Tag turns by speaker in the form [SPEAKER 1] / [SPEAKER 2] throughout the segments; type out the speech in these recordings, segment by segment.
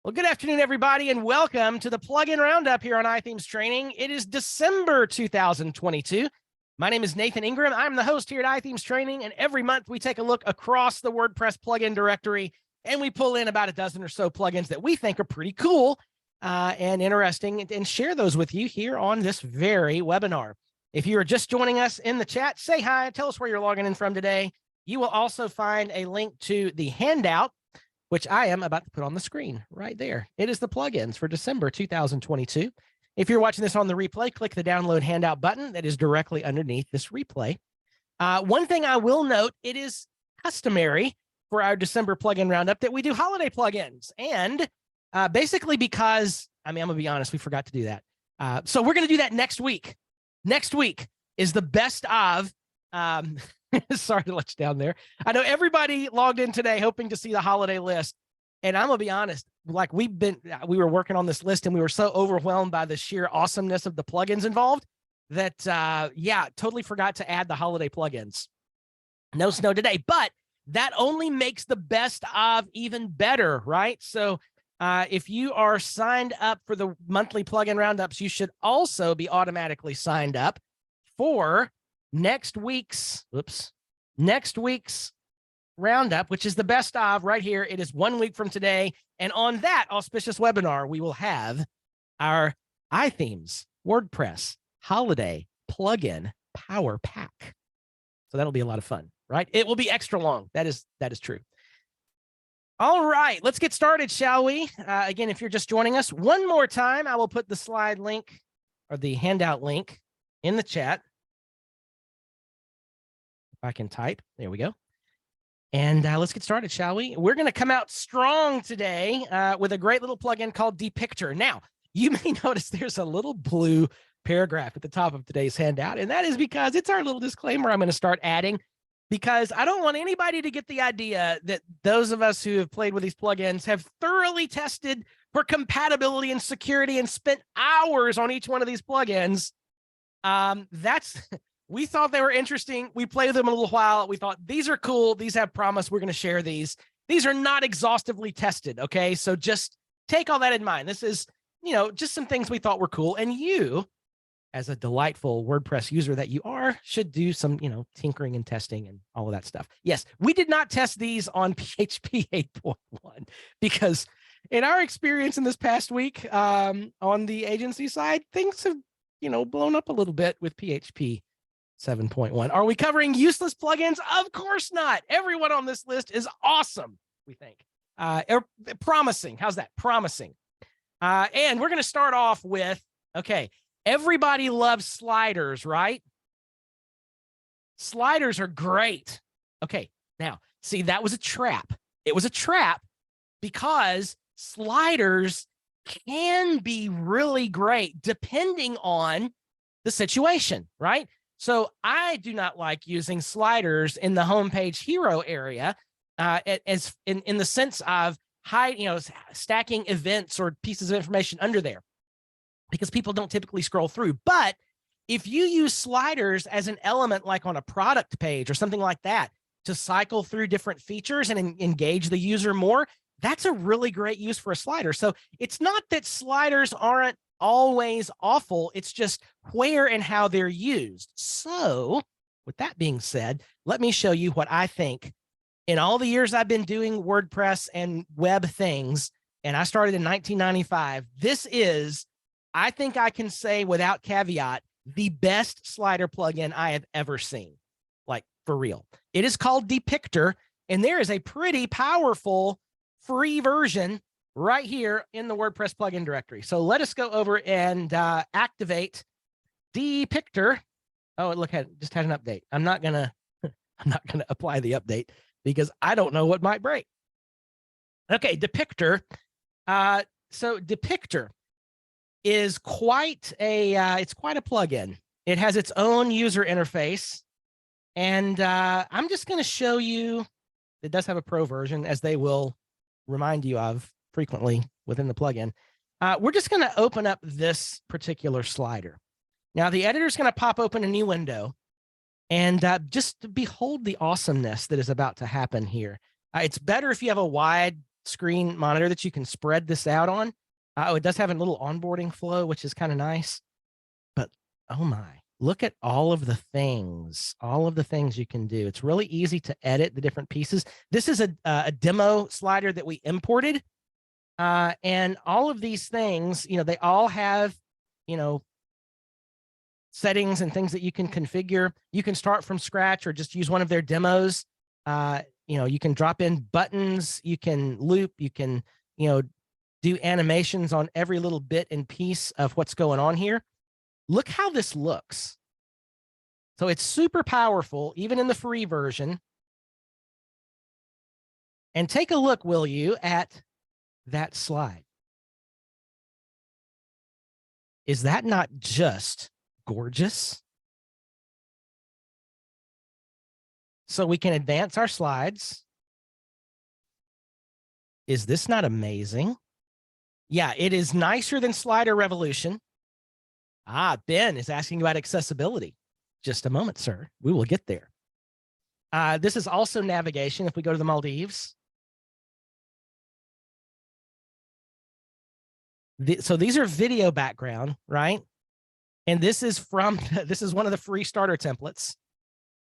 [SPEAKER 1] Well, good afternoon, everybody, and welcome to the Plugin Roundup here on iThemes Training. It is December 2022. My name is Nathan Ingram. I'm the host here at iThemes Training, and every month we take a look across the WordPress plugin directory, and we pull in about a dozen or so plugins that we think are pretty cool and interesting, and share those with you here on this very webinar. If you are just joining us in the chat, say hi, tell us where you're logging in from today. You will also find a link to the handout, which I am about to put on the screen right there. It is the plugins for December 2022. If you're watching this on the replay, click the download handout button that is directly underneath this replay. One thing I will note, it is customary for our December plugin roundup that we do holiday plugins. And basically because, I'm going to be honest, we forgot to do that. So we're going to do that next week. Next week is the best of... sorry to let you down there. I know everybody logged in today hoping to see the holiday list. And I'm going to be honest, like we were working on this list and we were so overwhelmed by the sheer awesomeness of the plugins involved that, yeah, totally forgot to add the holiday plugins. No snow today, but that only makes the best of even better, right? So if you are signed up for the monthly plugin roundups, you should also be automatically signed up for next week's roundup, which is the best of right here. It is 1 week from today. And on that auspicious webinar, we will have our iThemes WordPress holiday plugin power pack. So that'll be a lot of fun, right? It will be extra long. That is true. All right, let's get started, shall we? Again, if you're just joining us, one more time, I will put the slide link or the handout link in the chat. I can type. There we go. And let's get started, shall we? We're going to come out strong today with a great little plugin called Depictor. Now, you may notice there's a little blue paragraph at the top of today's handout, and that is because it's our little disclaimer I'm going to start adding, because I don't want anybody to get the idea that those of us who have played with these plugins have thoroughly tested for compatibility and security and spent hours on each one of these plugins. We thought they were interesting. We played with them a little while. We thought these are cool. These have promise. We're going to share these. These are not exhaustively tested. Okay. So just take all that in mind. This is, just some things we thought were cool. And you, as a delightful WordPress user that you are, should do some, tinkering and testing and all of that stuff. Yes. We did not test these on PHP 8.1 because in our experience in this past week on the agency side, things have, blown up a little bit with PHP 7.1. Are we covering useless plugins? Of course not. Everyone on this list is awesome, we think. Promising. How's that? Promising. And we're going to start off with, okay, everybody loves sliders, right? Sliders are great. Okay, now, see, that was a trap. It was a trap because sliders can be really great depending on the situation, right? So I do not like using sliders in the homepage hero area as in the sense of stacking events or pieces of information under there, because people don't typically scroll through. But if you use sliders as an element, like on a product page or something like that, to cycle through different features and engage the user more, that's a really great use for a slider. So it's not that sliders aren't always awful. It's just where and how they're used. So with that being said, let me show you what I think in all the years I've been doing WordPress and web things, and I started in 1995. This is, I think I can say without caveat, the best slider plugin I have ever seen. Like, for real. It is called Depictor, and there is a pretty powerful free version right here in the WordPress plugin directory. So let us go over and activate Depictor. Oh, look, it just had an update. I'm not gonna apply the update because I don't know what might break. Okay, Depictor. So Depictor is quite a plugin. It has its own user interface, and I'm just going to show you. It does have a pro version, as they will remind you of frequently within the plugin. We're just going to open up this particular slider. Now, the editor is going to pop open a new window, and just behold the awesomeness that is about to happen here. It's better if you have a wide screen monitor that you can spread this out on. Oh, it does have a little onboarding flow, which is kind of nice. But oh my, look at all of the things you can do. It's really easy to edit the different pieces. This is a demo slider that we imported. And all of these things, they all have, settings and things that you can configure. You can start from scratch or just use one of their demos. You can drop in buttons, you can loop, you can, do animations on every little bit and piece of what's going on here. Look how this looks. So it's super powerful, even in the free version. And take a look, will you, at that slide. Is that not just gorgeous? So we can advance our slides. Is this not amazing? Yeah, it is nicer than Slider Revolution. Ben is asking about accessibility. Just a moment, sir. We will get there. This is also navigation if we go to the Maldives. So these are video background, right? And this is one of the free starter templates.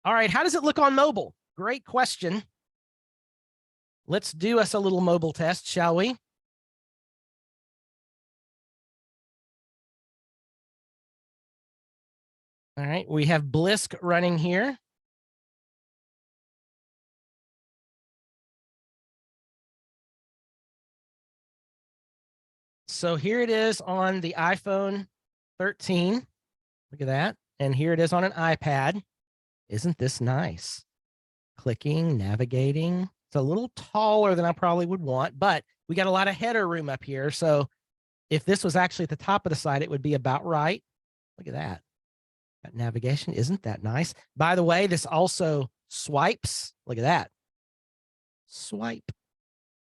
[SPEAKER 1] All right, how does it look on mobile? Great question. Let's do us a little mobile test, shall we? All right, we have Blisk running here. So here it is on the iPhone 13. Look at that. And here it is on an iPad. Isn't this nice? Clicking, navigating. It's a little taller than I probably would want, but we got a lot of header room up here. So if this was actually at the top of the site, it would be about right. Look at that. Got navigation. Isn't that nice? By the way, this also swipes. Look at that. Swipe.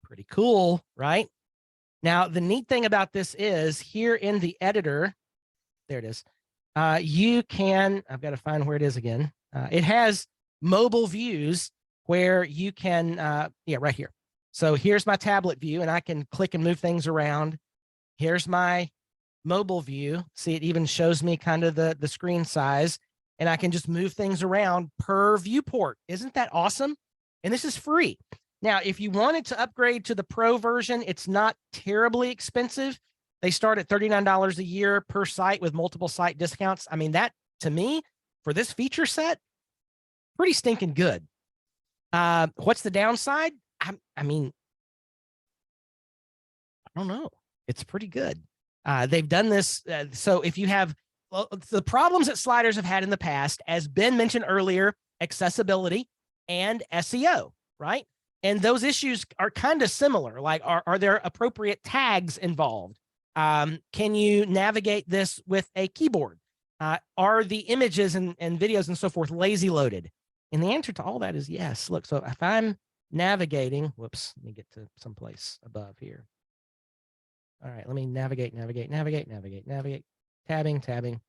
[SPEAKER 1] Pretty cool, right? Now, the neat thing about this is here in the editor, there it is. You can, I've got to find where it is again. It has mobile views where you can, right here. So here's my tablet view, and I can click and move things around. Here's my mobile view. See, it even shows me kind of the screen size, and I can just move things around per viewport. Isn't that awesome? And this is free. Now, if you wanted to upgrade to the Pro version, it's not terribly expensive. They start at $39 a year per site with multiple site discounts. I mean, that, to me, for this feature set, pretty stinking good. What's the downside? I mean, I don't know. It's pretty good. They've done this. So if you have the problems that sliders have had in the past, as Ben mentioned earlier, accessibility and SEO, right? And those issues are kind of similar. Like, are there appropriate tags involved? Can you navigate this with a keyboard? Are the images and videos and so forth lazy loaded? And the answer to all that is yes. Look, so if I'm navigating, whoops, let me get to someplace above here. All right, let me navigate, tabbing.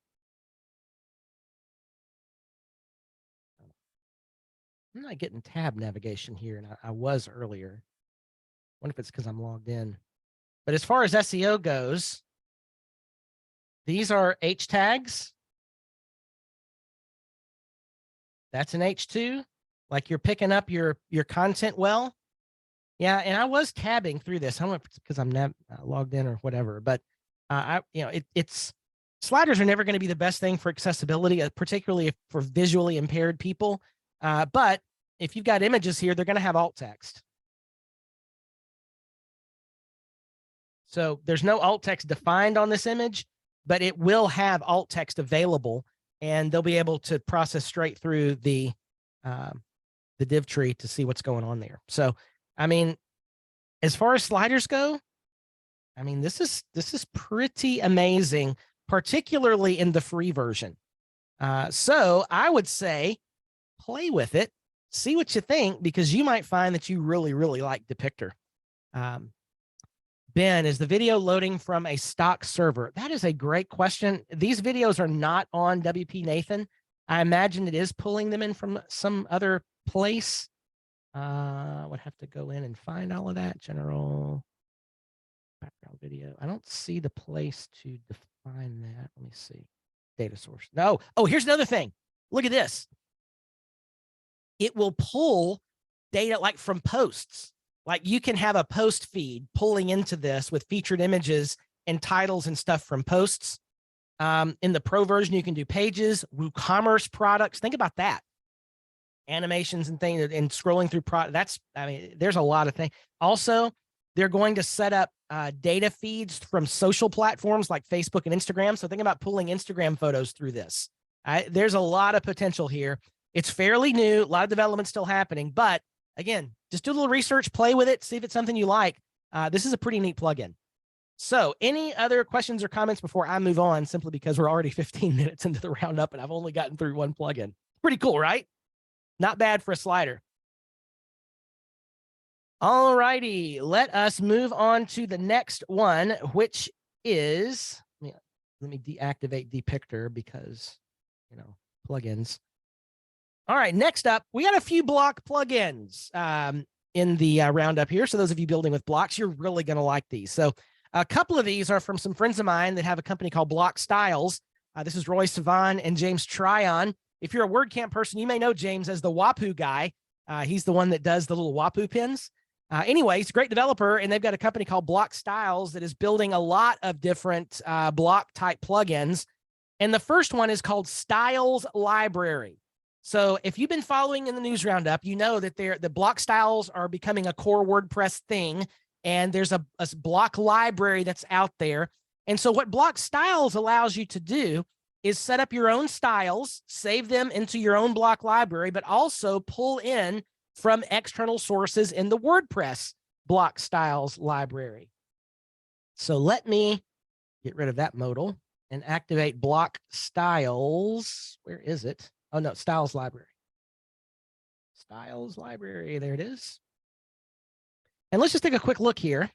[SPEAKER 1] I'm not getting tab navigation here, and I was earlier. I wonder if it's because I'm logged in. But as far as SEO goes, these are H tags. That's an H2, like you're picking up your content well. Yeah, and I was tabbing through this. I don't know if it's because I'm logged in or whatever, but it's sliders are never going to be the best thing for accessibility, particularly for visually impaired people. But if you've got images here, they're going to have alt text. So there's no alt text defined on this image, but it will have alt text available, and they'll be able to process straight through the div tree to see what's going on there. So, I mean, as far as sliders go, I mean, this is pretty amazing, particularly in the free version. So I would say play with it, see what you think, because you might find that you really, really like Depictor. Ben, is the video loading from a stock server? That is a great question. These videos are not on WP Nathan. I imagine it is pulling them in from some other place. Would have to go in and find all of that. General background video. I don't see the place to define that. Let me see. Data source. No. Oh, here's another thing. Look at this. It will pull data like from posts. Like you can have a post feed pulling into this with featured images and titles and stuff from posts. In the pro version, you can do pages, WooCommerce products. Think about that. Animations and things and scrolling through product. There's a lot of things. Also, they're going to set up data feeds from social platforms like Facebook and Instagram. So think about pulling Instagram photos through this. There's a lot of potential here. It's fairly new, a lot of development still happening, but again, just do a little research, play with it, see if it's something you like. This is a pretty neat plugin. So any other questions or comments before I move on, simply because we're already 15 minutes into the roundup and I've only gotten through one plugin. Pretty cool, right? Not bad for a slider. All righty, let us move on to the next one, which is, let me deactivate Depictor because, plugins. All right, next up, we got a few block plugins in the roundup here. So those of you building with blocks, you're really going to like these. So a couple of these are from some friends of mine that have a company called Block Styles. This is Roy Savan and James Tryon. If you're a WordCamp person, you may know James as the WAPU guy. He's the one that does the little WAPU pins. Anyway, he's a great developer, and they've got a company called Block Styles that is building a lot of different block type plugins. And the first one is called Styles Library. So if you've been following in the news roundup, you know that the block styles are becoming a core WordPress thing, and there's a block library that's out there. And so what Block Styles allows you to do is set up your own styles, save them into your own block library, but also pull in from external sources in the WordPress Block Styles library. So let me get rid of that modal and activate Block Styles. Where is it? Oh, no, Styles Library. Styles Library, there it is. And let's just take a quick look here.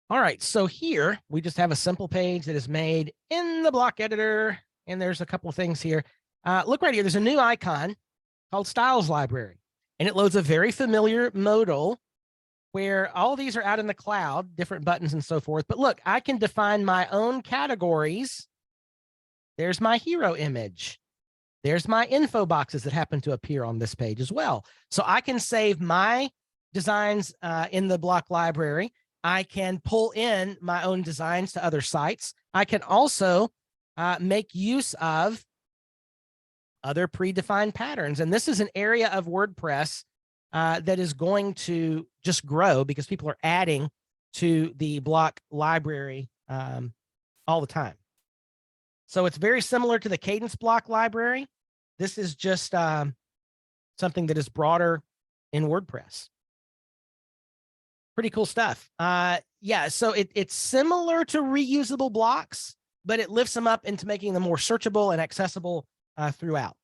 [SPEAKER 1] All right, so here we just have a simple page that is made in the block editor, and there's a couple of things here. Look right here, there's a new icon called Styles Library, and it loads a very familiar modal where all these are out in the cloud, different buttons and so forth. But look, I can define my own categories. There's my hero image. There's my info boxes that happen to appear on this page as well. So I can save my designs in the block library. I can pull in my own designs to other sites. I can also make use of other predefined patterns. And this is an area of WordPress that is going to just grow because people are adding to the block library all the time. So it's very similar to the Cadence block library. This is just something that is broader in WordPress. Pretty cool stuff. Yeah, so it's similar to reusable blocks, but it lifts them up into making them more searchable and accessible throughout.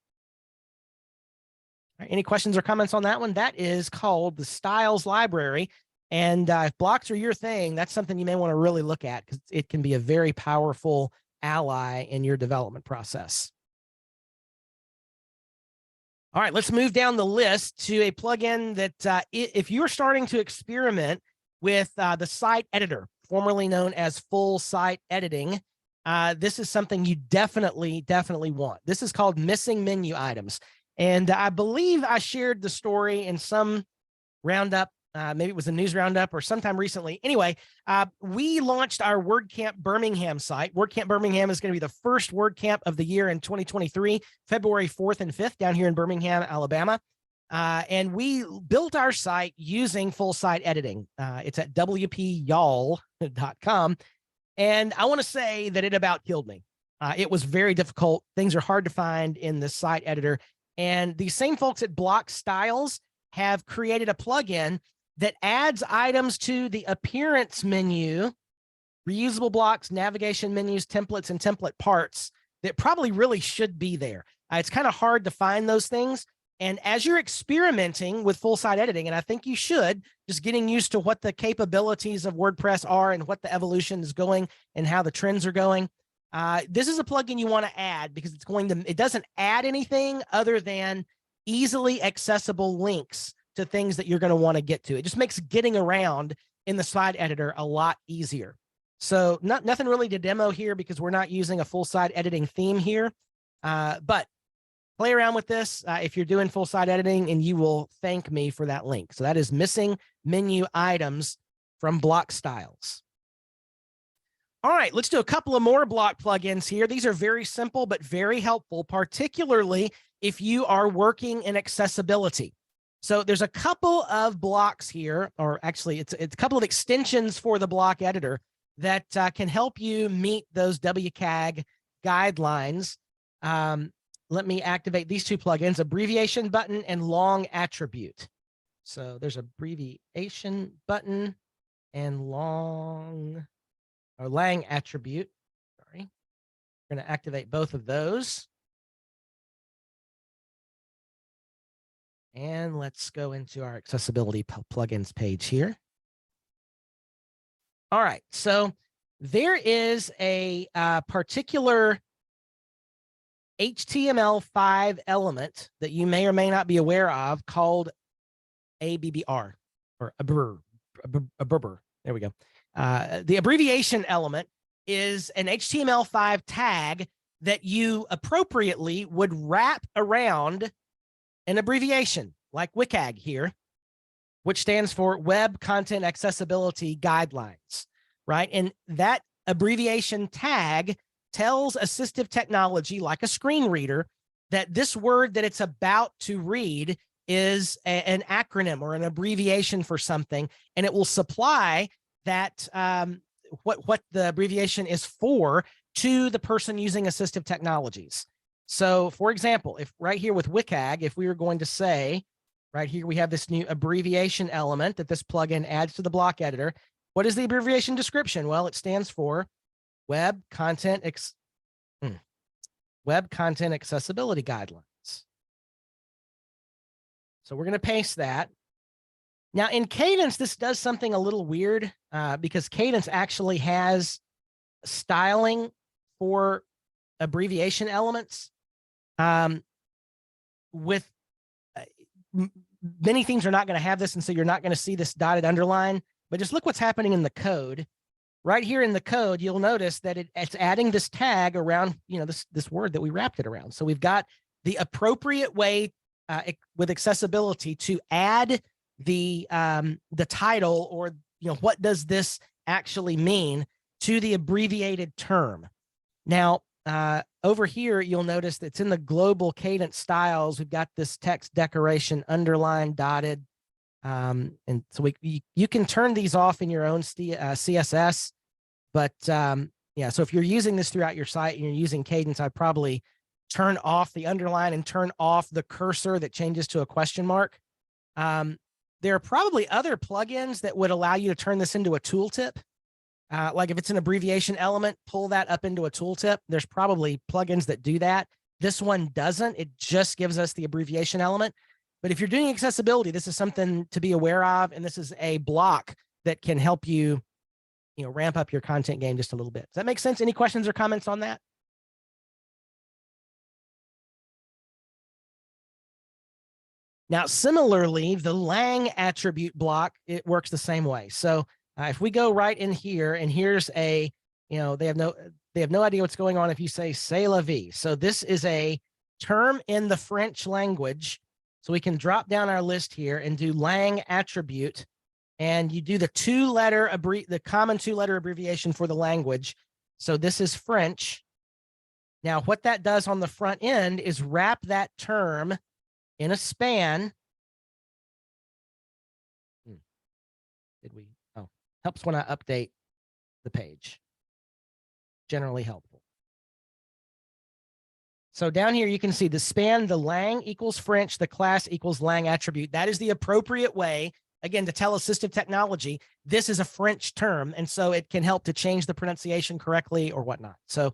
[SPEAKER 1] Right, any questions or comments on that one? That is called the Styles Library. And if blocks are your thing, that's something you may want to really look at because it can be a very powerful ally in your development process. All right, let's move down the list to a plugin that if you're starting to experiment with the site editor, formerly known as full site editing, this is something you definitely want. This is called missing menu items. And I believe I shared the story in some roundup. Maybe it was a news roundup or sometime recently. Anyway, we launched our WordCamp Birmingham site. WordCamp Birmingham is going to be the first WordCamp of the year in 2023, February 4th and 5th down here in Birmingham, Alabama. And we built our site using full site editing. It's at wpyall.com. And I want to say that it about killed me. It was very difficult. Things are hard to find in the site editor. And these same folks at Block Styles have created a plugin that adds items to the appearance menu, reusable blocks, navigation menus, templates, and template parts that probably really should be there. It's kind of hard to find those things. And as you're experimenting with full site editing, and I think you should, just getting used to what the capabilities of WordPress are and what the evolution is going and how the trends are going, This is a plugin you want to add because it doesn't add anything other than easily accessible links to things that you're going to want to get to. It just makes getting around in the slide editor a lot easier. So nothing really to demo here because we're not using a full site editing theme here, but play around with this if you're doing full site editing, and you will thank me for that link. So that is missing menu items from block styles. All right, let's do a couple of more block plugins here. These are very simple, but very helpful, particularly if you are working in accessibility. So there's a couple of blocks here, or actually it's a couple of extensions for the block editor that can help you meet those WCAG guidelines. Let me activate these two plugins, abbreviation button and long attribute. So there's abbreviation button and lang attribute. Sorry. We're going to activate both of those. And let's go into our accessibility plugins page here. All right, so there is a particular HTML5 element that you may or may not be aware of called ABBR, or ABBR. There we go. The abbreviation element is an HTML5 tag that you appropriately would wrap around an abbreviation like WCAG here, which stands for Web Content Accessibility Guidelines, right? And that abbreviation tag tells assistive technology, like a screen reader, that this word that it's about to read is an acronym or an abbreviation for something, and it will supply that what the abbreviation is for to the person using assistive technologies. So, for example, if right here with WCAG, if we were going to say, right here, we have this new abbreviation element that this plugin adds to the block editor. What is the abbreviation description? Well, it stands for Web Content Accessibility Guidelines. So we're going to paste that. Now in Cadence, this does something a little weird because Cadence actually has styling for abbreviation elements. With many things are not going to have this, and so you're not going to see this dotted underline, but just look what's happening in the code. Right here in the code, you'll notice that it's adding this tag around, this word that we wrapped it around. So we've got the appropriate way with accessibility to add the title, or what does this actually mean, to the abbreviated term. Now over here, you'll notice that it's in the global Cadence styles. We've got this text decoration underlined, dotted, and so you can turn these off in your own CSS. But yeah, so if you're using this throughout your site and you're using Cadence, I'd probably turn off the underline and turn off the cursor that changes to a question mark. There are probably other plugins that would allow you to turn this into a tooltip. Like if it's an abbreviation element, pull that up into a tooltip. There's probably plugins that do that. This one doesn't. It just gives us the abbreviation element. But if you're doing accessibility, this is something to be aware of, and this is a block that can help you, ramp up your content game just a little bit. Does that make sense? Any questions or comments on that? Now, similarly, the lang attribute block, it works the same way. So if we go right in here, and here's a, they have no idea what's going on if you say c'est la vie. So this is a term in the French language. So we can drop down our list here and do lang attribute, and you do the the common two-letter abbreviation for the language. So this is French. Now, what that does on the front end is wrap that term in a span. Helps when I update the page. Generally helpful. So down here, you can see the span, the lang equals French, the class equals lang attribute. That is the appropriate way, again, to tell assistive technology, this is a French term, and so it can help to change the pronunciation correctly or whatnot. So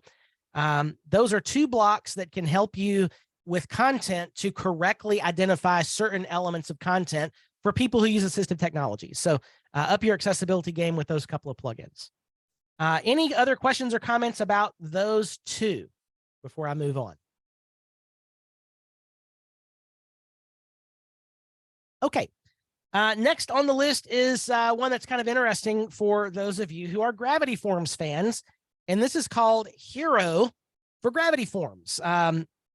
[SPEAKER 1] those are two blocks that can help you with content to correctly identify certain elements of content for people who use assistive technology. So up your accessibility game with those couple of plugins. Any other questions or comments about those two before I move on? Okay. Next on the list is one that's kind of interesting for those of you who are Gravity Forms fans, and this is called Hero for Gravity Forms.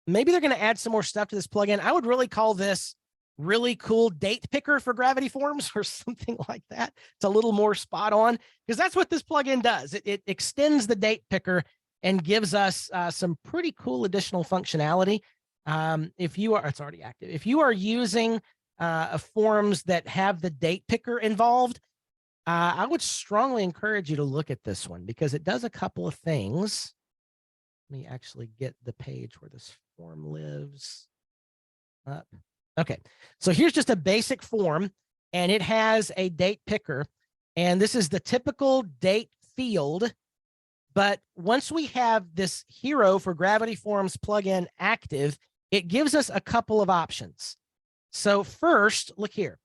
[SPEAKER 1] Maybe they're going to add some more stuff to this plugin. I would really call this really cool date picker for Gravity Forms or something like that. It's a little more spot on because that's what this plugin does. It extends the date picker and gives us some pretty cool additional functionality. If you are, it's already active. If you are using forms that have the date picker involved, I would strongly encourage you to look at this one because it does a couple of things. Let me actually get the page where this form lives up. Okay, so here's just a basic form, and it has a date picker, and this is the typical date field. But once we have this Hero for Gravity Forms plugin active, it gives us a couple of options. So first, look here.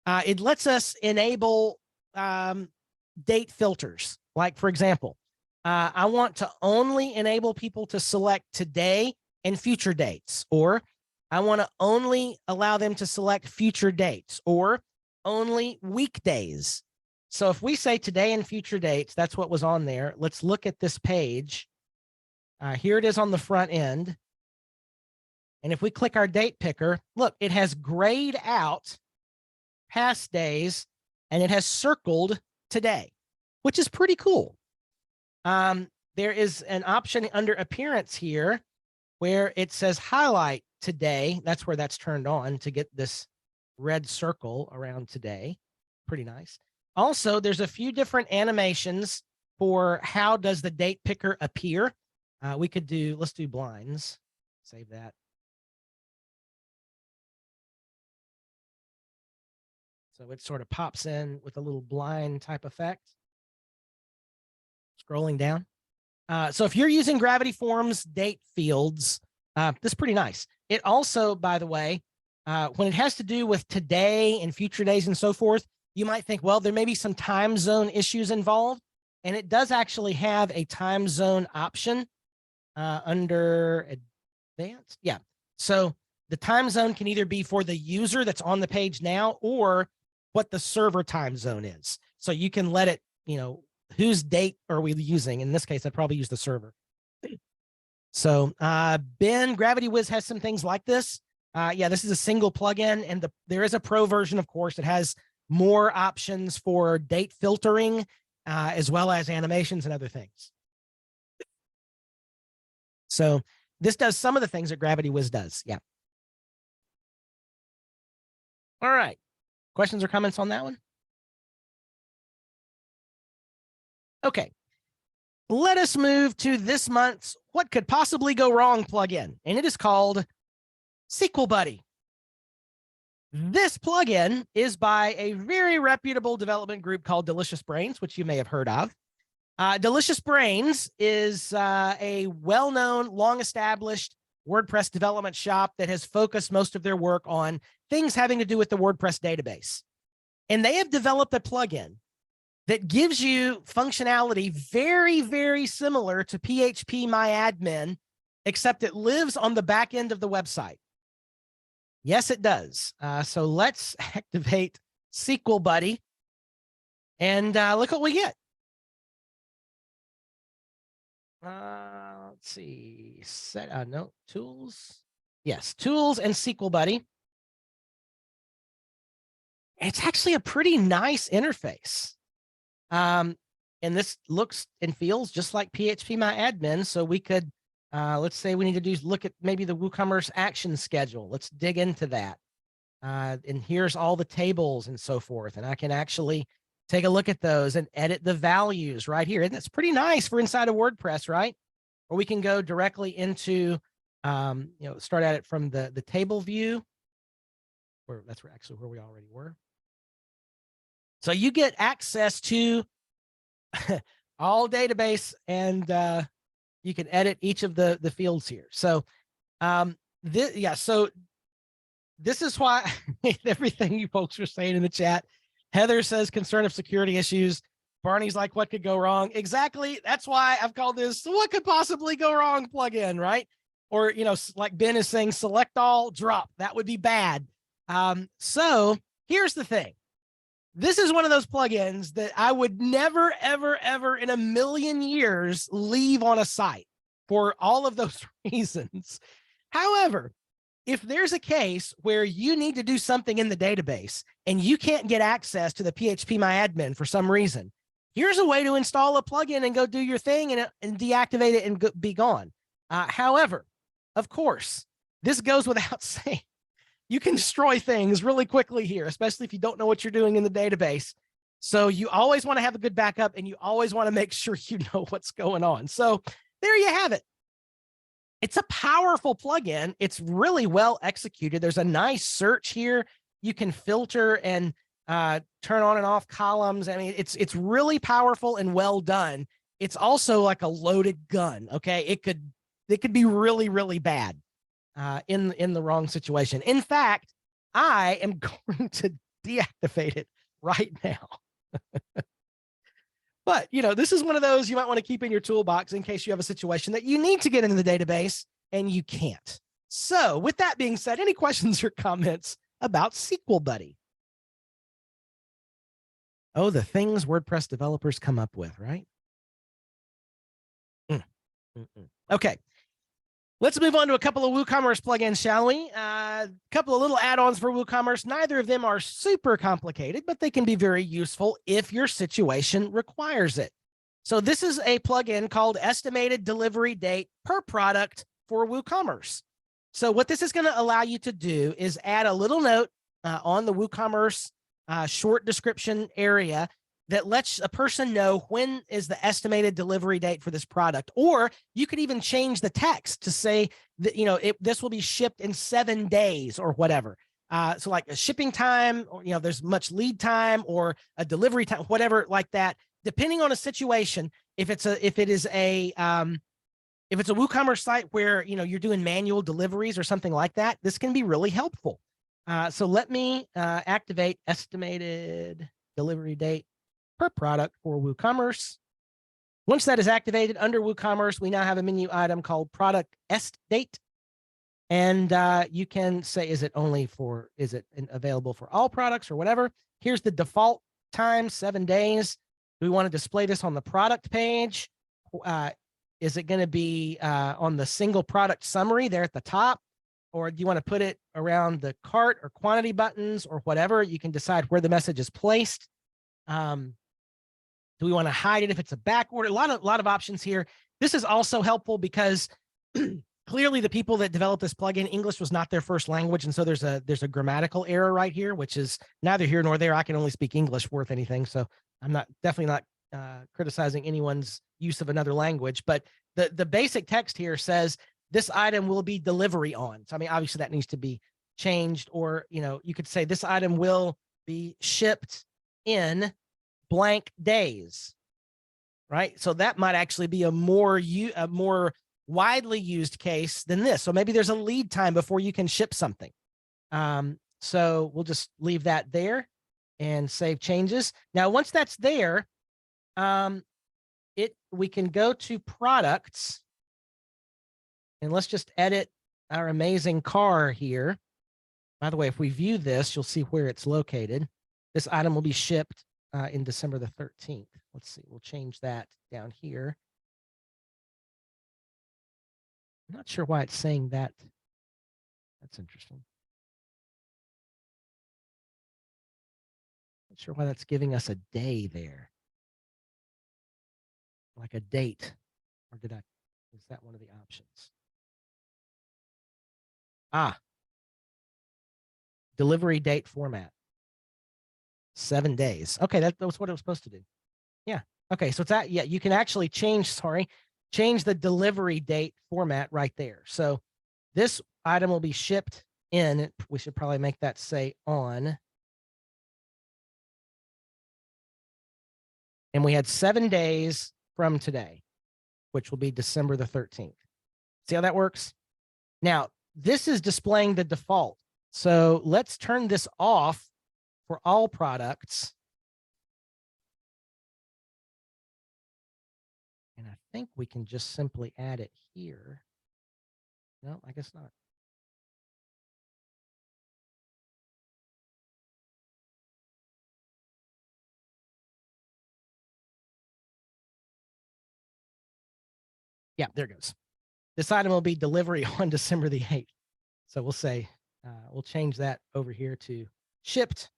[SPEAKER 1] It lets us enable date filters. Like, for example, I want to only enable people to select today and future dates, or I want to only allow them to select future dates or only weekdays. So if we say today and future dates, that's what was on there. Let's look at this page. Here it is on the front end. And if we click our date picker, look, it has grayed out past days and it has circled today, which is pretty cool. There is an option under appearance here where it says highlight today. That's where that's turned on to get this red circle around today. Pretty nice. Also, there's a few different animations for how does the date picker appear. We could do, let's do blinds. Save that. So it sort of pops in with a little blind type effect. Scrolling down. So if you're using Gravity Forms date fields, this is pretty nice. It also, by the way, when it has to do with today and future days and so forth, you might think, well, there may be some time zone issues involved. And it does actually have a time zone option under advanced. Yeah. So the time zone can either be for the user that's on the page now or what the server time zone is. So you can let it, you know, whose date are we using? In this case, I'd probably use the server. So Ben, Gravity Wiz has some things like this. Yeah, this is a single plugin, and there is a pro version, of course, that has more options for date filtering, as well as animations and other things. So this does some of the things that Gravity Wiz does. Yeah. All right. Questions or comments on that one? Okay. Let us move to this month's What Could Possibly Go Wrong plugin, and it is called SQL Buddy. This plugin is by a very reputable development group called Delicious Brains, which you may have heard of. Delicious Brains is a well-known, long-established WordPress development shop that has focused most of their work on things having to do with the WordPress database. And they have developed a plugin that gives you functionality very, very similar to PHPMyAdmin, except it lives on the back end of the website. Yes, it does. So let's activate SQL Buddy and look what we get. Let's see. No, tools. Yes, tools and SQL Buddy. It's actually a pretty nice interface. And this looks and feels just like PHPMyAdmin. So we could, let's say we need to look at maybe the WooCommerce action schedule. Let's dig into that. And here's all the tables and so forth. And I can actually take a look at those and edit the values right here. And that's pretty nice for inside of WordPress, right? Or we can go directly into, start at it from the table view, where that's actually where we already were. So you get access to all database, and you can edit each of the fields here. So so this is why everything you folks are saying in the chat. Heather says concern of security issues. Barney's like, what could go wrong? Exactly. That's why I've called this what could possibly go wrong plugin, right? Or, like Ben is saying, select all, drop. That would be bad. So here's the thing. This is one of those plugins that I would never, ever, ever in a million years leave on a site for all of those reasons. However, if there's a case where you need to do something in the database and you can't get access to the PHPMyAdmin for some reason, here's a way to install a plugin and go do your thing and deactivate it and be gone. However, of course, this goes without saying, you can destroy things really quickly here, especially if you don't know what you're doing in the database. So you always want to have a good backup and you always want to make sure you know what's going on. So there you have it. It's a powerful plugin. It's really well executed. There's a nice search here. You can filter and turn on and off columns. I mean, it's really powerful and well done. It's also like a loaded gun. Okay, it could be really, really bad in the wrong situation. In fact, I am going to deactivate it right now. But, this is one of those you might want to keep in your toolbox in case you have a situation that you need to get into the database and you can't. So with that being said, any questions or comments about SQL Buddy? Oh, the things WordPress developers come up with, right? Okay. Let's move on to a couple of WooCommerce plugins, shall we? A couple of little add-ons for WooCommerce. Neither of them are super complicated, but they can be very useful if your situation requires it. So this is a plugin called Estimated Delivery Date Per Product for WooCommerce. So what this is going to allow you to do is add a little note on the WooCommerce short description area that lets a person know when is the estimated delivery date for this product. Or you could even change the text to say that, this will be shipped in 7 days or whatever. So like a shipping time, or, there's much lead time or a delivery time, whatever like that, depending on a situation. If it's a WooCommerce site where, you're doing manual deliveries or something like that, this can be really helpful. So let me activate estimated delivery date per product for WooCommerce. Once that is activated under WooCommerce, we now have a menu item called Product Est Date. And you can say, is it available for all products or whatever? Here's the default time, 7 days. Do we want to display this on the product page? Is it going to be on the single product summary there at the top? Or do you want to put it around the cart or quantity buttons or whatever? You can decide where the message is placed. Do we want to hide it if it's a back order? A lot of options here. This is also helpful because clearly the people that developed this plugin, English was not their first language. And so there's a grammatical error right here, which is neither here nor there. I can only speak English worth anything. So I'm definitely not criticizing anyone's use of another language, but the basic text here says this item will be delivery on. So, I mean, obviously that needs to be changed, or, you could say this item will be shipped in blank days, right? So that might actually be a more widely used case than this. So maybe there's a lead time before you can ship something. So we'll just leave that there and save changes. Now, once that's there, we can go to products and let's just edit our amazing car here. By the way, if we view this, you'll see where it's located. This item will be shipped in December the 13th. Let's see, we'll change that down here. I'm not sure why it's saying that. That's interesting. Not sure why that's giving us a day there. Like a date. Or is that one of the options? Delivery date format. 7 days. Okay, that was what it was supposed to do. Yeah. Okay, so it's that. Yeah, you can actually change the delivery date format right there. So this item will be shipped in. We should probably make that say on. And we had 7 days from today, which will be December the 13th. See how that works? Now, this is displaying the default. So let's turn this off for all products. think we can just simply add it here. No, I guess not. Yeah, there it goes. This item will be delivery on December the 8th. So we'll say, we'll change that over here to shipped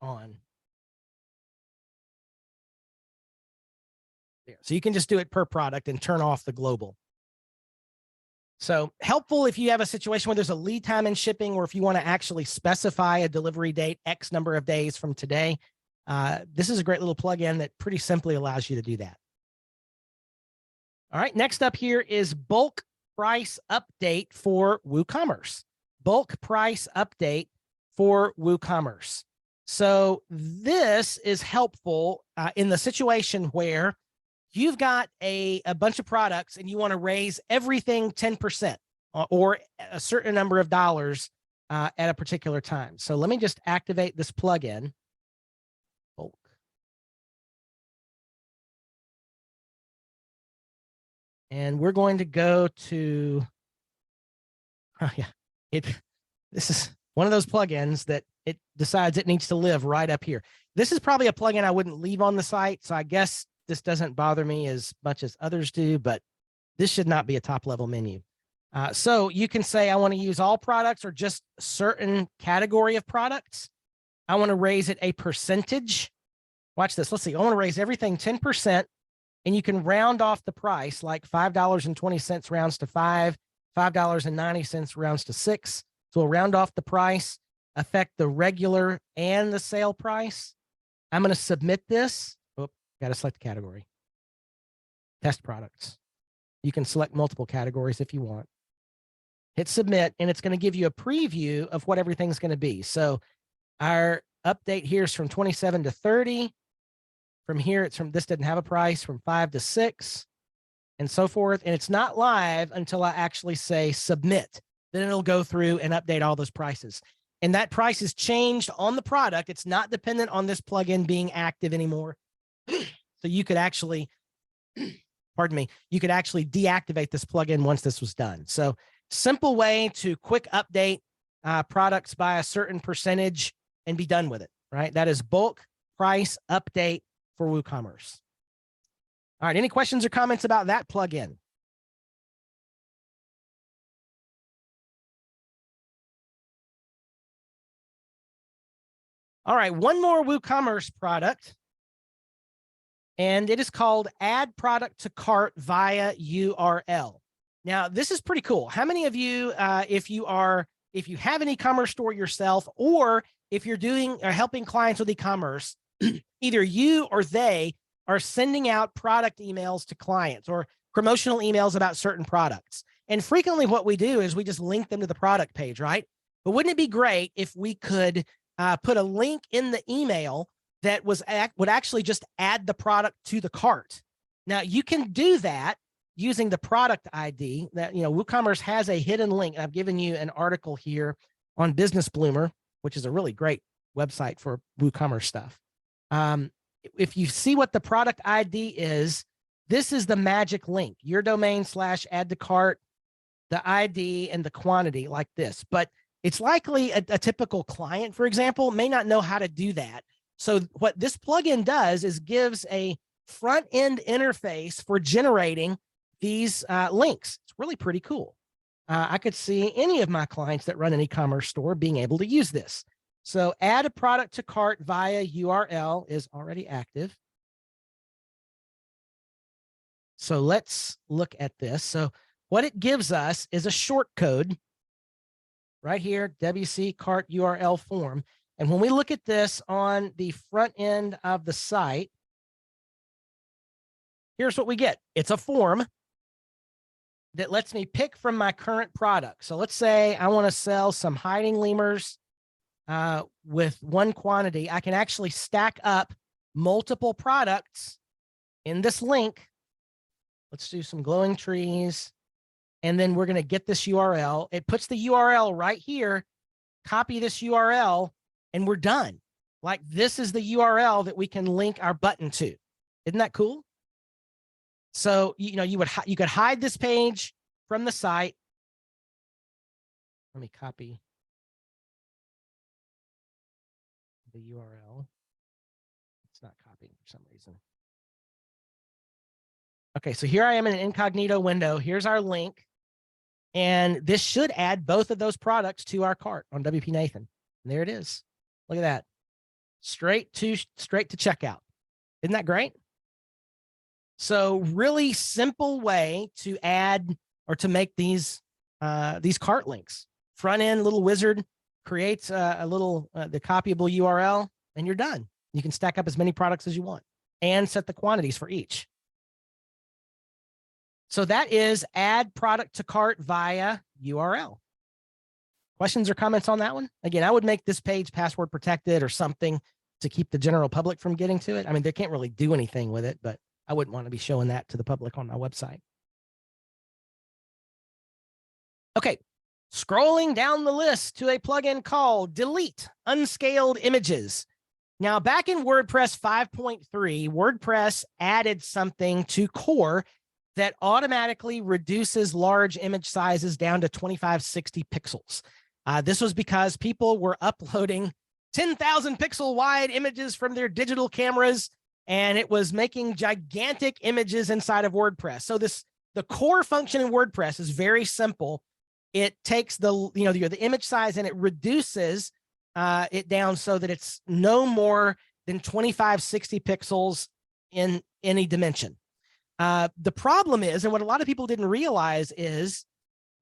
[SPEAKER 1] on there. So you can just do it per product and turn off the global. So helpful if you have a situation where there's a lead time in shipping, or if you want to actually specify a delivery date, X number of days from today. This is a great little plugin that pretty simply allows you to do that. All right, next up here is bulk price update for WooCommerce. Bulk price update for WooCommerce. So this is helpful in the situation where you've got a bunch of products and you want to raise everything 10% or a certain number of dollars at a particular time. So let me just activate this plugin. Bulk. And we're going to go to, oh yeah, this is one of those plugins that it decides it needs to live right up here. This is probably a plugin I wouldn't leave on the site. So I guess this doesn't bother me as much as others do, but this should not be a top level menu. So you can say, I want to use all products or just a certain category of products. I want to raise it a percentage. Watch this. Let's see. I want to raise everything 10%. And you can round off the price, like $5.20 rounds to $5, $5.90 rounds to $6. So we'll round off the price, affect the regular and the sale price. I'm going to submit this. Oh, got to select the category. Test products. You can select multiple categories if you want. Hit submit, and it's going to give you a preview of what everything's going to be. So our update here is from 27 to 30. From here, it's from, this didn't have a price, from 5 to 6, and so forth. And it's not live until I actually say submit. Then it'll go through and update all those prices. And that price is changed on the product. It's not dependent on this plugin being active anymore. So you could actually, pardon me, you could actually deactivate this plugin once this was done. So simple way to quick update products by a certain percentage and be done with it, right? That is bulk price update for WooCommerce. All right, any questions or comments about that plugin? All right, one more WooCommerce product, and it is called Add Product to Cart via URL. Now, this is pretty cool. How many of you, if you have an e-commerce store yourself, or if you're doing or helping clients with e-commerce, either you or they are sending out product emails to clients or promotional emails about certain products. And frequently what we do is we just link them to the product page, right? But wouldn't it be great if we could put a link in the email that would actually just add the product to the cart? Now you can do that using the product ID that, WooCommerce has a hidden link. I've given you an article here on Business Bloomer, which is a really great website for WooCommerce stuff. If you see what the product ID is, this is the magic link, your domain / add to cart, the ID and the quantity like this. But it's likely a typical client, for example, may not know how to do that. So what this plugin does is gives a front end interface for generating these links. It's really pretty cool. I could see any of my clients that run an e-commerce store being able to use this. So add a product to cart via URL is already active. So let's look at this. So what it gives us is a short code right here, WC cart URL form. And when we look at this on the front end of the site, here's what we get. It's a form that lets me pick from my current product. So let's say I want to sell some hiding lemurs with one quantity. I can actually stack up multiple products in this link. Let's do some glowing trees. And then we're going to get this URL. It puts the URL right here, copy this URL, and we're done. Like this is the URL that we can link our button to. Isn't that cool? So, you could hide this page from the site. Let me copy the URL. It's not copying for some reason. Okay, so here I am in an incognito window. Here's our link. And this should add both of those products to our cart on WP Nathan. And there it is. Look at that. Straight to checkout. Isn't that great? So really simple way to add or to make these cart links. Front end little wizard creates a little the copyable URL, and you're done. You can stack up as many products as you want and set the quantities for each. So that is add product to cart via URL. Questions or comments on that one? Again, I would make this page password protected or something to keep the general public from getting to it. I mean, they can't really do anything with it, but I wouldn't want to be showing that to the public on my website. Okay, scrolling down the list to a plugin called Delete Unscaled Images. Now, back in WordPress 5.3, WordPress added something to core that automatically reduces large image sizes down to 2560 pixels. This was because people were uploading 10,000 pixel wide images from their digital cameras, and it was making gigantic images inside of WordPress. So the core function in WordPress is very simple. It takes the image size and it reduces it down so that it's no more than 2560 pixels in any dimension. The problem is, and what a lot of people didn't realize is,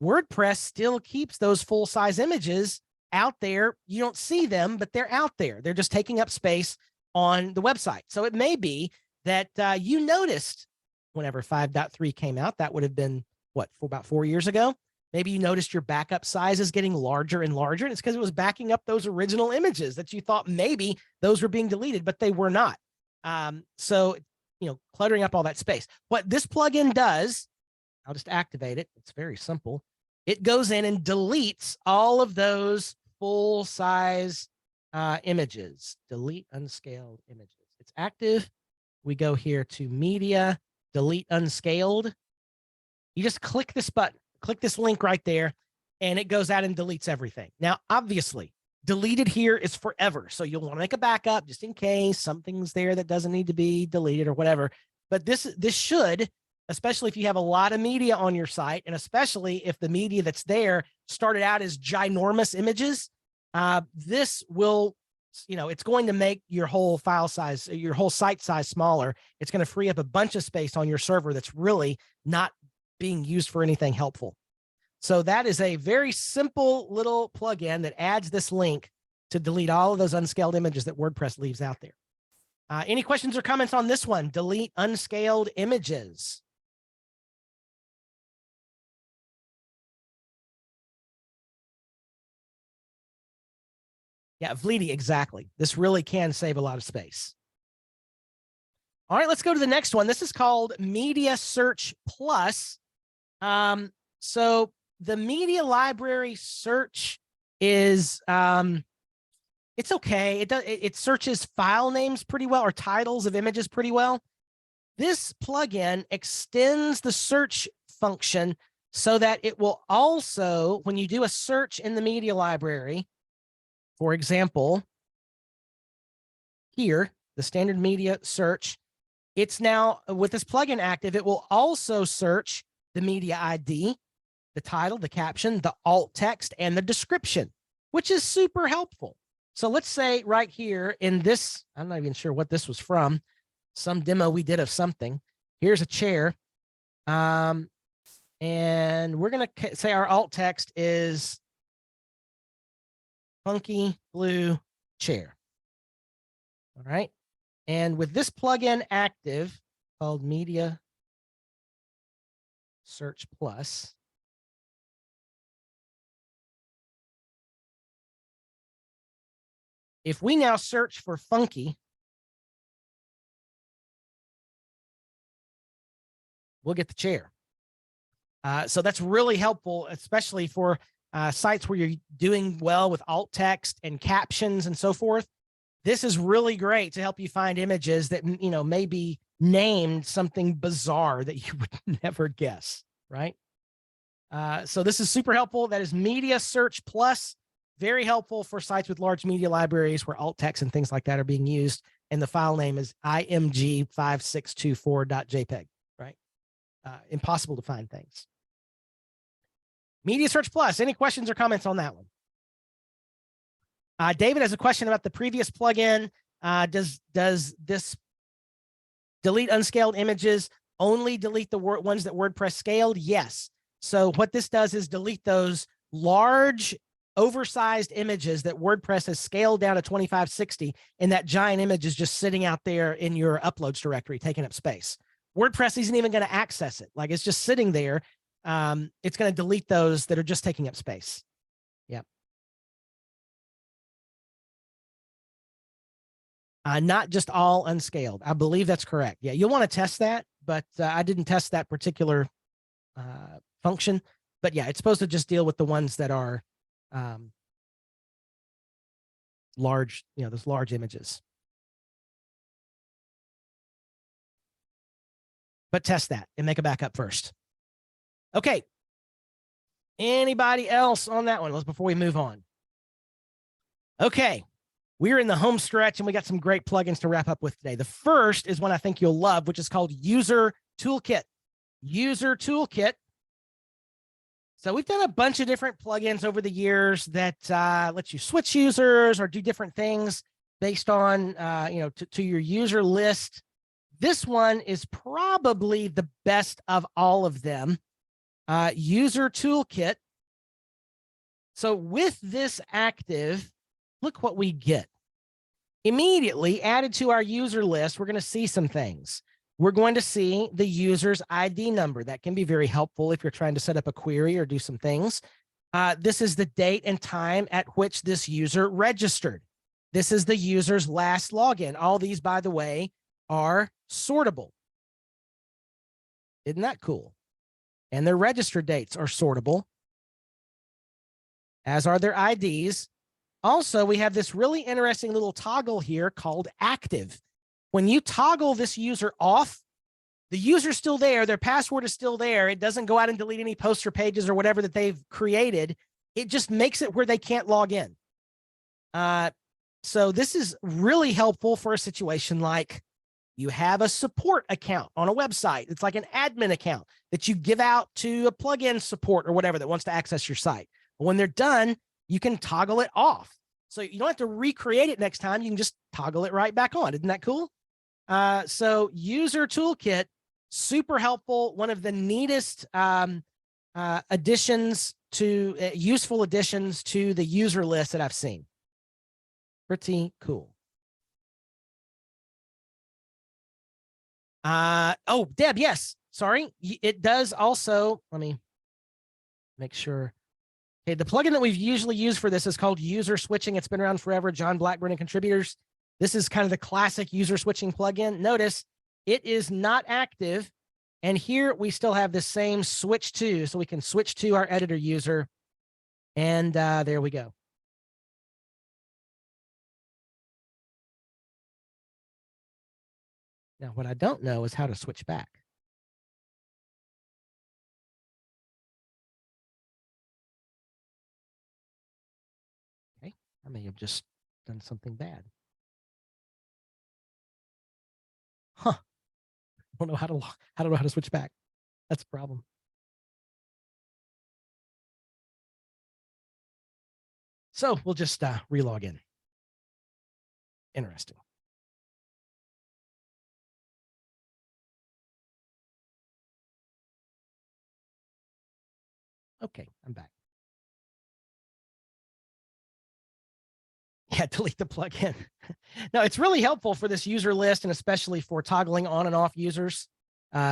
[SPEAKER 1] WordPress still keeps those full-size images out there. You don't see them, but they're out there. They're just taking up space on the website. So it may be that you noticed whenever 5.3 came out, that would have been, what, for about 4 years ago? Maybe you noticed your backup size is getting larger and larger, and it's because it was backing up those original images that you thought maybe those were being deleted, but they were not. So cluttering up all that space. What this plugin does, I'll just activate it. It's very simple. It goes in and deletes all of those full size images. Delete unscaled images. It's active. We go here to media, delete unscaled. You just click this button, click this link right there, and it goes out and deletes everything. Now, obviously, deleted here is forever. So you'll want to make a backup just in case something's there that doesn't need to be deleted or whatever. But this should, especially if you have a lot of media on your site, and especially if the media that's there started out as ginormous images, this will, it's going to make your whole file size, your whole site size smaller. It's going to free up a bunch of space on your server that's really not being used for anything helpful. So that is a very simple little plugin that adds this link to delete all of those unscaled images that WordPress leaves out there. Any questions or comments on this one? Delete unscaled images. Yeah, Vleety, exactly. This really can save a lot of space. All right, let's go to the next one. This is called Media Search Plus. So the media library search is, it's okay. It searches file names pretty well, or titles of images pretty well. This plugin extends the search function so that it will also, when you do a search in the media library, for example, here, the standard media search, it's now, with this plugin active, it will also search the media ID, the title, the caption, the alt text, and the description, which is super helpful. So let's say right here in this, I'm not even sure what this was from, some demo we did of something. Here's a chair. And we're going to say our alt text is funky blue chair. All right. And with this plugin active called Media Search Plus, if we now search for funky, we'll get the chair. So that's really helpful, especially for sites where you're doing well with alt text and captions and so forth. This is really great to help you find images that, may be named something bizarre that you would never guess, right? So this is super helpful. That is Media Search Plus. Very helpful for sites with large media libraries where alt text and things like that are being used. And the file name is img5624.jpg, right? Impossible to find things. Media Search Plus. Any questions or comments on that one? David has a question about the previous plugin. Does this delete unscaled images only delete the ones that WordPress scaled? Yes. So what this does is delete those large, oversized images that WordPress has scaled down to 2560, and that giant image is just sitting out there in your uploads directory, taking up space. WordPress isn't even going to access it. Like, it's just sitting there. It's going to delete those that are just taking up space. Yep. Not just all unscaled. I believe that's correct. Yeah, you'll want to test that, but I didn't test that particular function. But yeah, it's supposed to just deal with the ones that are large, those large images. But test that and make a backup first. Okay. Anybody else on that one? Let's before we move on. Okay. We're in the home stretch and we got some great plugins to wrap up with today. The first is one I think you'll love, which is called User Toolkit. User Toolkit. So we've done a bunch of different plugins over the years that let you switch users or do different things based on, to your user list. This one is probably the best of all of them. User Toolkit. So with this active, look what we get. Immediately added to our user list, we're going to see some things. We're going to see the user's ID number. That can be very helpful if you're trying to set up a query or do some things. This is the date and time at which this user registered. This is the user's last login. All these, by the way, are sortable. Isn't that cool? And their register dates are sortable, as are their IDs. Also, we have this really interesting little toggle here called active. When you toggle this user off, the user's still there. Their password is still there. It doesn't go out and delete any posts or pages or whatever that they've created. It just makes it where they can't log in. So this is really helpful for a situation like you have a support account on a website. It's like an admin account that you give out to a plugin support or whatever that wants to access your site. But when they're done, you can toggle it off. So you don't have to recreate it next time. You can just toggle it right back on. Isn't that cool? So User Toolkit, super helpful. One of the neatest additions to useful additions to the user list that I've seen. Pretty cool. Oh, Deb, yes. Sorry. It does also, let me make sure. Okay, the plugin that we've usually used for this is called User Switching. It's been around forever. John Blackburn and contributors. This is kind of the classic user switching plugin. Notice it is not active. And here we still have the same switch to, so we can switch to our editor user. And there we go. Now, what I don't know is how to switch back. Okay, I may have just done something bad. Huh. I don't know how to switch back. That's a problem. So we'll just relog in. Interesting. Okay, I'm back. Yeah, delete the plugin. No, it's really helpful for this user list and especially for toggling on and off users.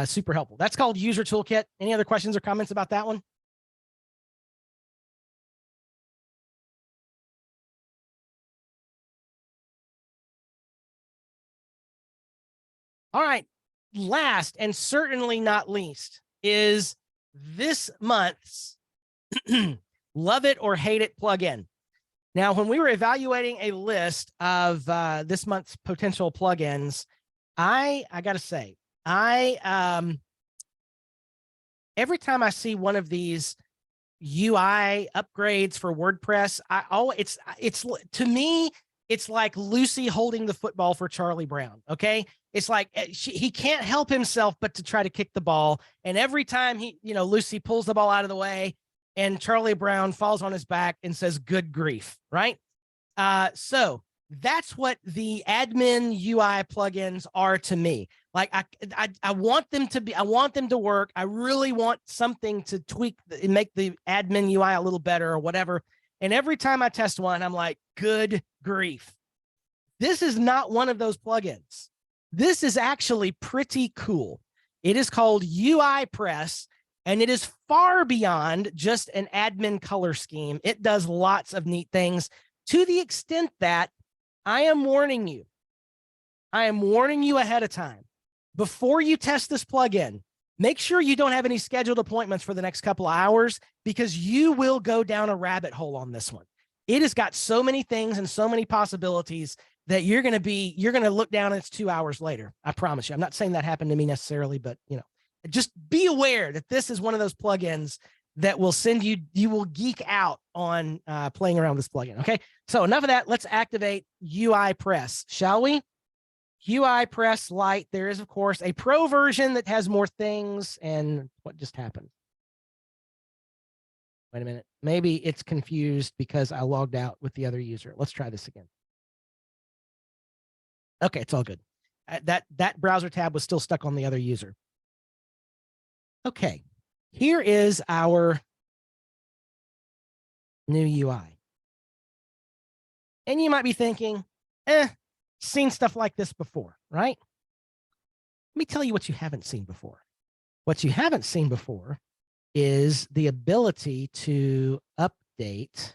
[SPEAKER 1] Super helpful. That's called User Toolkit. Any other questions or comments about that one? All right. Last and certainly not least is this month's Love It or Hate It plugin. Now, when we were evaluating a list of this month's potential plugins, I gotta say, every time I see one of these UI upgrades for WordPress, it's to me, it's like Lucy holding the football for Charlie Brown. Okay. It's like he can't help himself but to try to kick the ball. And every time Lucy pulls the ball out of the way and Charlie Brown falls on his back and says, good grief. Right. So that's what the admin UI plugins are to me. Like I want them to be, I want them to work. I really want something to tweak and make the admin UI a little better or whatever. And every time I test one, I'm like, good grief. This is not one of those plugins. This is actually pretty cool. It is called UI Press, and it is far beyond just an admin color scheme. It does lots of neat things, to the extent that I am warning you ahead of time. Before you test this plugin, make sure you don't have any scheduled appointments for the next couple of hours, because you will go down a rabbit hole on this one. It has got so many things and so many possibilities that you're going to look down and it's 2 hours later. I promise you. I'm not saying that happened to me necessarily, but just be aware that this is one of those plugins that will send you will geek out on playing around with this plugin. Okay. So enough of that. Let's activate UI Press, shall we? UI Press Lite. There is, of course, a pro version that has more things. And what just happened? Wait a minute. Maybe it's confused because I logged out with the other user. Let's try this again. Okay, it's all good. That browser tab was still stuck on the other user. Okay, here is our new UI. And you might be thinking, seen stuff like this before, right? Let me tell you what you haven't seen before. What you haven't seen before is the ability to update.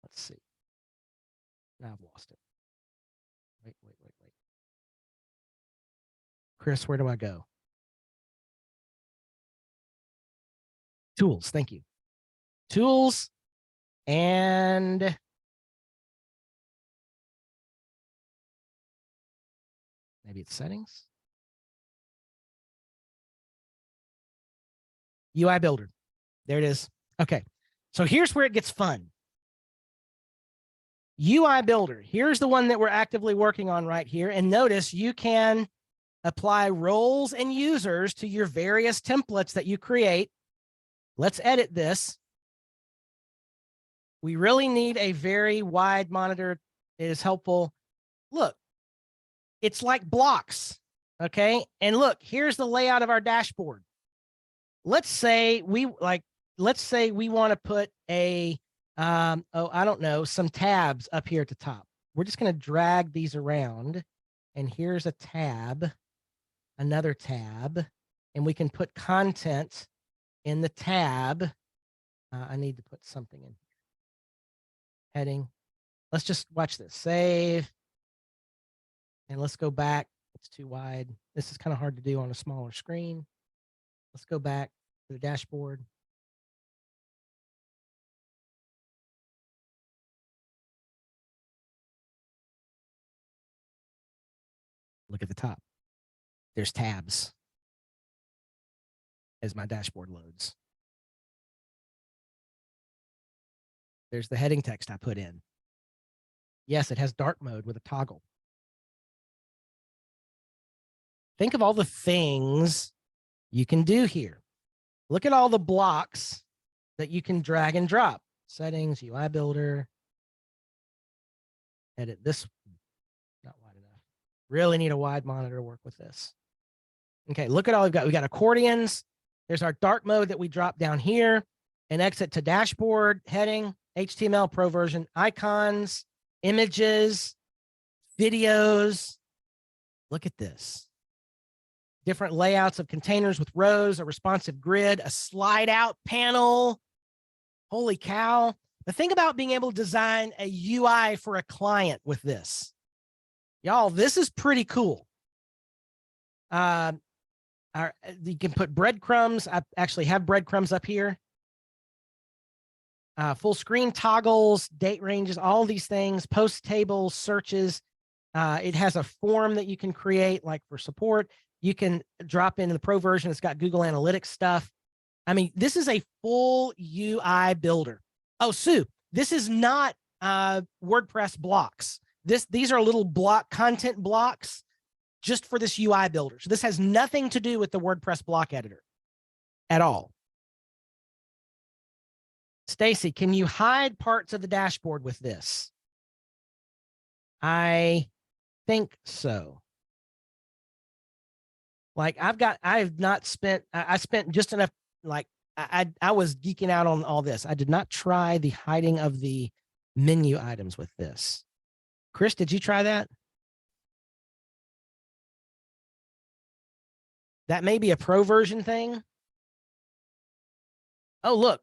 [SPEAKER 1] Let's see. Now I've lost it. Wait. Chris, where do I go? Tools. Thank you. Tools and maybe it's settings. UI Builder. There it is. Okay. So here's where it gets fun. UI Builder. Here's the one that we're actively working on right here. And notice you can apply roles and users to your various templates that you create. Let's edit this. We really need a very wide monitor. It is helpful. Look, it's like blocks. Okay. And look, here's the layout of our dashboard. Let's say we want to put a, I don't know, some tabs up here at the top. We're just going to drag these around, and here's a tab, another tab, and we can put content in the tab. I need to put something in here. Heading. Let's just watch this. Save. And let's go back. It's too wide. This is kind of hard to do on a smaller screen. Let's go back to the dashboard. Look at the top. There's tabs as my dashboard loads. There's the heading text I put in. Yes, it has dark mode with a toggle. Think of all the things you can do here. Look at all the blocks that you can drag and drop. Settings, UI Builder. Edit this. Not wide enough. Really need a wide monitor to work with this. Okay, look at all we've got. We got accordions. There's our dark mode that we drop down here. And exit to dashboard, heading, HTML pro version, icons, images, videos. Look at this. Different layouts of containers with rows, a responsive grid, a slide out panel. Holy cow. The thing about being able to design a UI for a client with this, y'all, this is pretty cool. You can put breadcrumbs. I actually have breadcrumbs up here. Full screen toggles, date ranges, all these things, post tables, searches. It has a form that you can create, like for support. You can drop into the pro version. It's got Google Analytics stuff. I mean, this is a full UI builder. Oh, Sue, this is not WordPress blocks. These are little content blocks just for this UI builder. So this has nothing to do with the WordPress block editor at all. Stacy, can you hide parts of the dashboard with this? I think so. Like I spent just enough, like I was geeking out on all this. I did not try the hiding of the menu items with this. Chris, did you try that? That may be a pro version thing. Oh, look,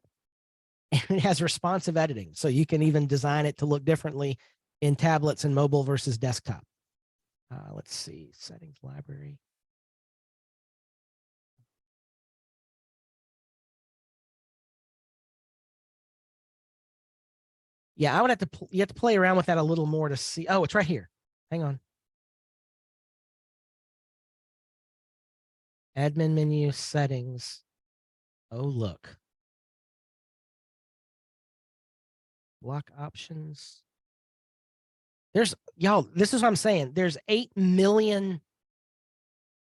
[SPEAKER 1] it has responsive editing. So you can even design it to look differently in tablets and mobile versus desktop. Let's see, settings, library. Yeah, I would have to, you have to play around with that a little more to see. Oh, it's right here. Hang on. Admin menu, settings. Oh, look. Block options. There's, y'all, this is what I'm saying. There's 8 million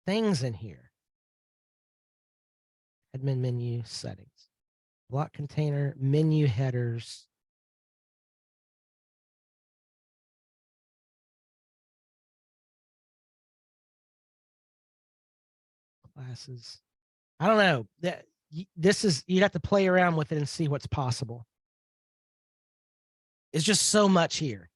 [SPEAKER 1] things in here. Admin menu, settings. Block container, menu headers. Classes. I don't know. This is, you'd have to play around with it and see what's possible. It's just so much here.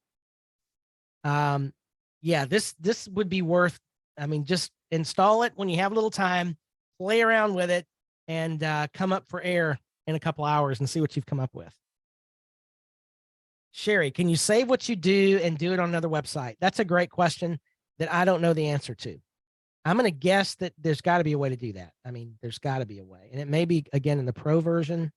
[SPEAKER 1] Yeah, this would be worth, I mean, just install it when you have a little time, play around with it, and come up for air in a couple hours and see what you've come up with. Sherry, can you save what you do and do it on another website? That's a great question that I don't know the answer to. I'm going to guess that there's got to be a way to do that. I mean, there's got to be a way. And it may be, again, in the pro version.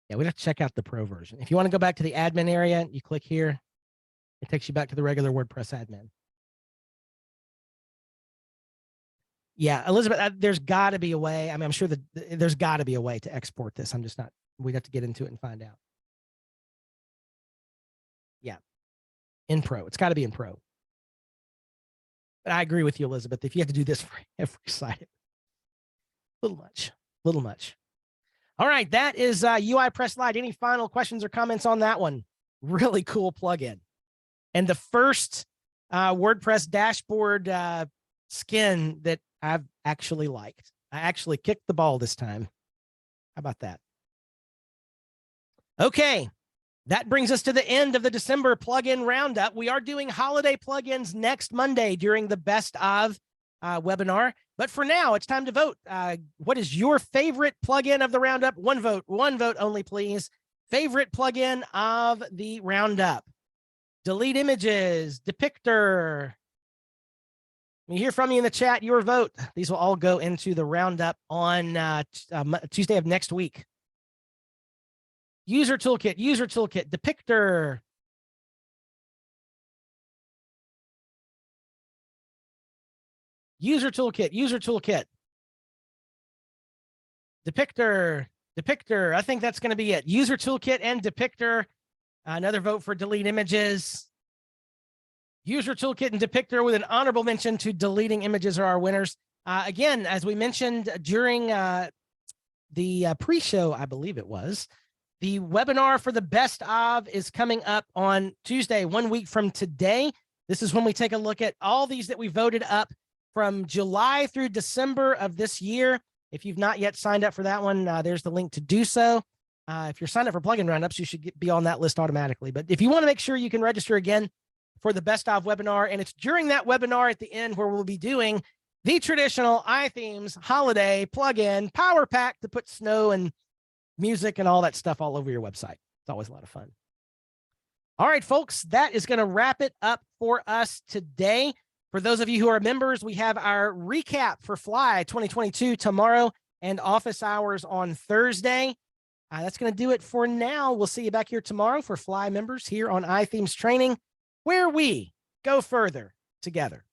[SPEAKER 1] Yeah, we'd have to check out the pro version. If you want to go back to the admin area, you click here. It takes you back to the regular WordPress admin. Yeah, Elizabeth, there's got to be a way. I mean, I'm sure that there's got to be a way to export this. I'm just not, we'd have to get into it and find out. Yeah, in pro. It's got to be in pro. But I agree with you, Elizabeth. If you have to do this for every site, a little much. All right, that is UI Press Lite. Any final questions or comments on that one? Really cool plugin. And the first WordPress dashboard skin that I've actually liked. I actually kicked the ball this time. How about that? Okay, that brings us to the end of the December plugin roundup. We are doing holiday plugins next Monday during the Best of webinar. But for now, it's time to vote. What is your favorite plugin of the roundup? One vote only, please. Favorite plugin of the roundup. Delete images, Depictor. We hear from you in the chat, your vote. These will all go into the roundup on Tuesday of next week. User toolkit, Depictor. User toolkit. Depictor. I think that's going to be it. User toolkit and Depictor. Another vote for delete images. User toolkit and Depictor with an honorable mention to deleting images are our winners. Again, as we mentioned during the pre-show, I believe it was, the webinar for the Best of is coming up on Tuesday, 1 week from today. This is when we take a look at all these that we voted up from July through December of this year. If you've not yet signed up for that one, there's the link to do so. If you're signed up for plugin roundups, you should be on that list automatically. But if you want to make sure you can register again for the Best of webinar, and it's during that webinar at the end where we'll be doing the traditional iThemes holiday plugin power pack to put snow and music and all that stuff all over your website. It's always a lot of fun. All right, folks, that is going to wrap it up for us today. For those of you who are members, we have our recap for Fly 2022 tomorrow and office hours on Thursday. That's going to do it for now. We'll see you back here tomorrow for Fly members here on iThemes Training, where we go further together.